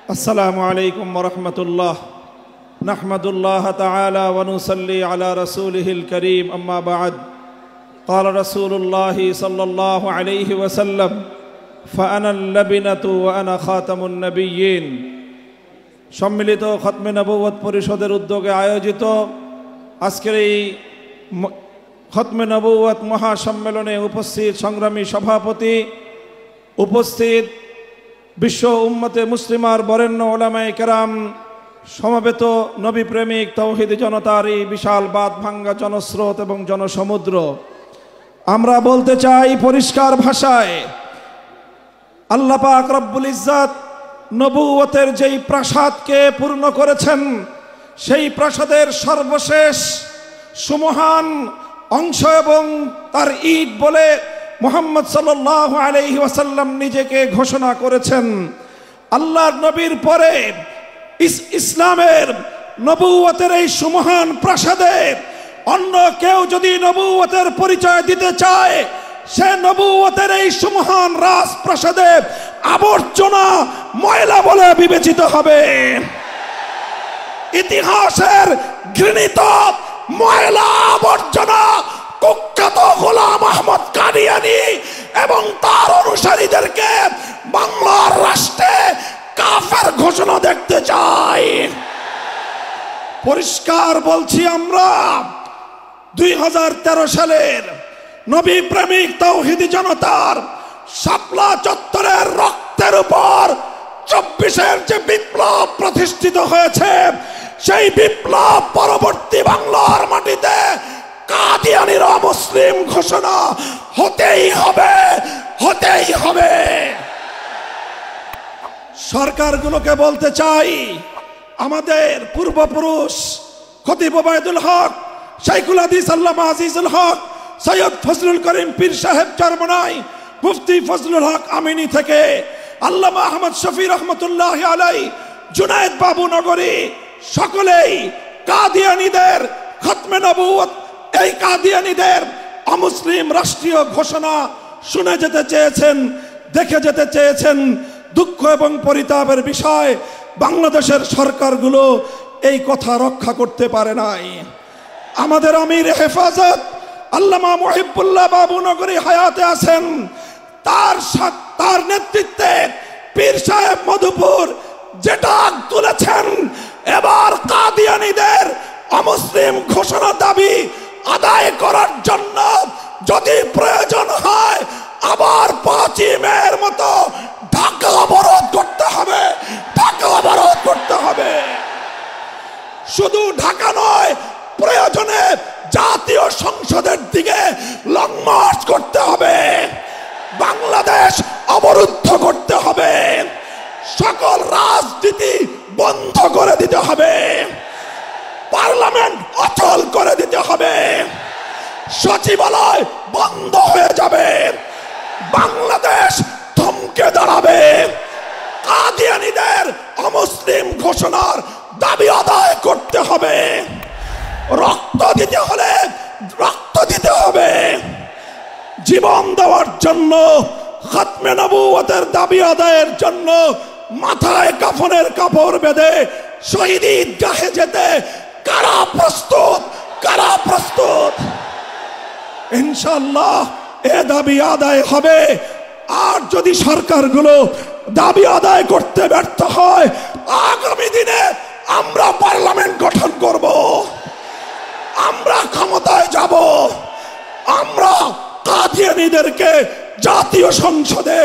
السلام عليكم ورحمة الله نحمد الله تعالى ونصلي على رسوله الكريم أما بعد قال رسول الله صلى الله عليه وسلم فأنا اللبنة وأنا خاتم النبيين সম্মিলিত খতমে নবুয়ত পরিষদের উদ্যোগে আয়োজিত আজকের এই খতমে নবুয়ত মহাসম্মেলনে উপস্থিত সংগ্রামী সভাপতি, উপস্থিত বিশ্ব উম্মতে মুসলিমার বরেণ্য ওলামায়ে কেরাম, সমবেত নবী প্রেমিক তাওহীদি জনতার এই বিশাল বাঁধ ভাঙ্গা জনস্রোত এবং জনসমুদ্র, আমরা বলতে চাই পরিষ্কার ভাষায়, আল্লাহ পাক রব্বুল ইজ্জত নবুয়তের যেই প্রাসাদকে পূর্ণ করেছেন, সেই প্রাসাদের সর্বশেষ সুমহান অংশ এবং তার ঈদ বলে মুহাম্মদ সাল্লাল্লাহু আলাইহি ওয়াসাল্লাম নিজেকে ঘোষণা করেছেন। আল্লাহর নবীর পরে ইসলামের নবুয়তের এই সুমহান প্রাসাদে অন্য কেউ যদি নবুয়তের পরিচয় দিতে চায়, সে নবুয়তের এই সুমহান রাজপ্রাসাদে আবর্জনা, ময়লা বলে বিবেচিত হবে। ইতিহাসের ঘৃণিত ময়লা আবর্জনা কুখ্যাত গোলাম আহমদ কাদিয়ানী এবং তার অনুসারীদেরকে বাংলার রাষ্ট্রে কাফের ঘোষণা দেখতে চাই। পরিষ্কার বলছি, আমরা 2013 সালের নবী প্রেমিক তাওহীদি জনতার শাপলা চত্বরের রক্তের উপর 24-এর যে বিপ্লব প্রতিষ্ঠিত হয়েছে, সেই বিপ্লব পরবর্তী বাংলার মাটিতে কাদিয়ানীর অমুসলিম ঘোষণা হতেই হবে, হতেই হবে। সরকারগুলোকে বলতে চাই, আমাদের পূর্বপুরুষ খতিব ওবায়দুল হক, শাইখুল হাদিস আল্লামা আজিজুল হক, সৈয়দ ফজলুল করিম পীর সাহেব চরমনাই, মুফতি ফজলুল হক আমিনী থেকে আল্লামা আহমদ শফি রহমতুল্লাহ আলাই, জুনায়েদ বাবু নগরী, সকলেই কাদিয়ানীদের খতমে নবুয়ত, এই কাদিয়ানীদের অমুসলিম রাষ্ট্রীয় ঘোষণা শুনে যেতে চেয়েছেন, দেখে যেতে চেয়েছেন। দুঃখ এবং পরিতাপের বিষয়, বাংলাদেশের সরকারগুলো এই কথা রক্ষা করতে পারে নাই। আমাদের আমির হেফাজত আল্লামা মুহিবুল্লাহ বাবু নগরী হায়াতে আছেন, তার নেতৃত্বে পীর সাহেব মধুপুর যেটা তুলেছেন, এবার কাদিয়ানীদের অমুসলিম ঘোষণা দাবি আদায় করার জন্য যদি প্রয়োজন হয়, আবার 5ই মের মতো ঢাকা অবরোধ করতে হবে, ঢাকা অবরোধ করতে হবে। শুধু ঢাকা নয়, প্রয়োজনে জাতীয় সংসদের দিকে লং মার্চ করতে হবে, বাংলাদেশ অবরুদ্ধ করতে হবে, সকল রাজনীতি বন্ধ করে দিতে হবে, পার্লামেন্ট অচল করে দিতে হবে, সচিবালয় বন্ধ হয়ে যাবে, বাংলাদেশ থমকে দাঁড়াবে। কাদিয়ানীদের অমুসলিম ঘোষণার দাবি আদায় করতে হবে। রক্ত দিতে হলে রক্ত দিতে হবে। জীবন দেওয়ার জন্য, খতমে নবুয়তের দাবি আদায়ের জন্য মাথায় কাফনের কাপড় বেঁধে শহীদ ঈদগাহে যেতে কারা প্রস্তুত, কারা প্রস্তুত? ইনশাআল্লাহ এ দাবি আদায় হবে। আর যদি সরকারগুলো দাবি আদায় করতে ব্যর্থ হয়, আগামী দিনে আমরা পার্লামেন্ট গঠন করব, আমরা ক্ষমতায় যাব, আমরা কাদিয়ানীদেরকে জাতীয় সংসদে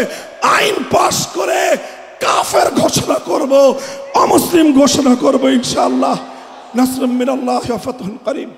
আইন পাশ করে কাফের ঘোষণা করব, অমুসলিম ঘোষণা করব ইনশাআল্লাহ। নাসরুম মিনাল্লাহি ওয়া ফাতহুন করিম।